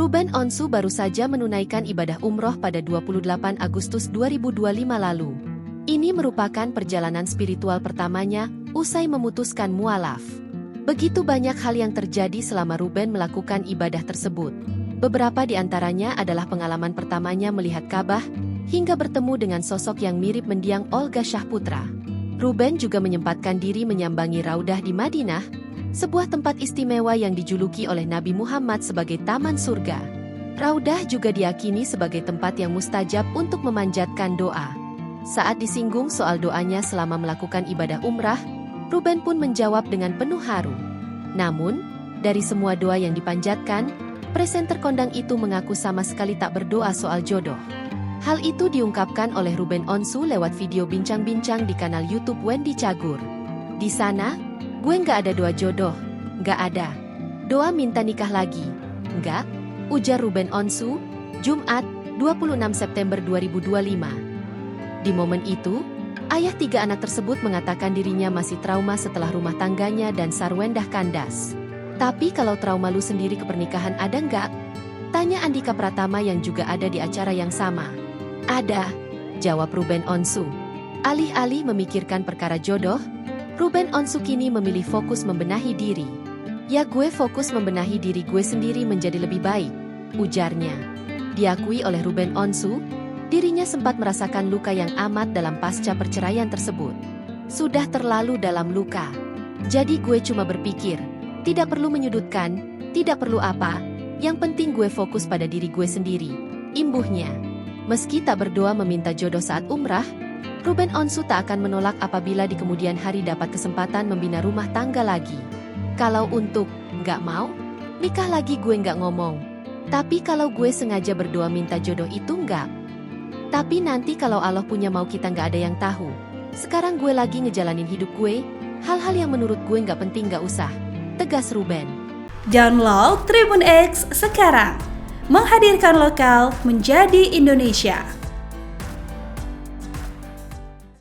Ruben Onsu baru saja menunaikan ibadah umroh pada 28 Agustus 2025 lalu. Ini merupakan perjalanan spiritual pertamanya usai memutuskan mualaf. Begitu banyak hal yang terjadi selama Ruben melakukan ibadah tersebut. Beberapa di antaranya adalah pengalaman pertamanya melihat Ka'bah, hingga bertemu dengan sosok yang mirip mendiang Olga Syahputra. Ruben juga menyempatkan diri menyambangi Raudah di Madinah, sebuah tempat istimewa yang dijuluki oleh Nabi Muhammad sebagai taman surga. Raudah juga diyakini sebagai tempat yang mustajab untuk memanjatkan doa. Saat disinggung soal doanya selama melakukan ibadah umrah, Ruben pun menjawab dengan penuh haru. Namun, dari semua doa yang dipanjatkan, presenter kondang itu mengaku sama sekali tak berdoa soal jodoh. Hal itu diungkapkan oleh Ruben Onsu lewat video bincang-bincang di kanal YouTube Wendy Cagur. Di sana, "Gue nggak ada doa jodoh, nggak ada. Doa minta nikah lagi, nggak," ujar Ruben Onsu, Jumat, 26 September 2025. Di momen itu, ayah 3 anak tersebut mengatakan dirinya masih trauma setelah rumah tangganya dan Sarwendah kandas. "Tapi kalau trauma lu sendiri ke pernikahan ada nggak?" tanya Andika Pratama yang juga ada di acara yang sama. "Ada," jawab Ruben Onsu. Alih-alih memikirkan perkara jodoh, Ruben Onsu kini memilih fokus membenahi diri. "Ya gue fokus membenahi diri gue sendiri menjadi lebih baik," ujarnya. Diakui oleh Ruben Onsu, dirinya sempat merasakan luka yang amat dalam pasca perceraian tersebut. "Sudah terlalu dalam luka. Jadi gue cuma berpikir, tidak perlu menyudutkan, tidak perlu apa, yang penting gue fokus pada diri gue sendiri," imbuhnya. Meski tak berdoa meminta jodoh saat umrah, Ruben Onsu tak akan menolak apabila di kemudian hari dapat kesempatan membina rumah tangga lagi. "Kalau untuk nggak mau, nikah lagi gue nggak ngomong. Tapi kalau gue sengaja berdoa minta jodoh itu nggak. Tapi nanti kalau Allah punya mau kita nggak ada yang tahu. Sekarang gue lagi ngejalanin hidup gue, hal-hal yang menurut gue nggak penting nggak usah," tegas Ruben. Download Tribun X sekarang, menghadirkan lokal menjadi Indonesia.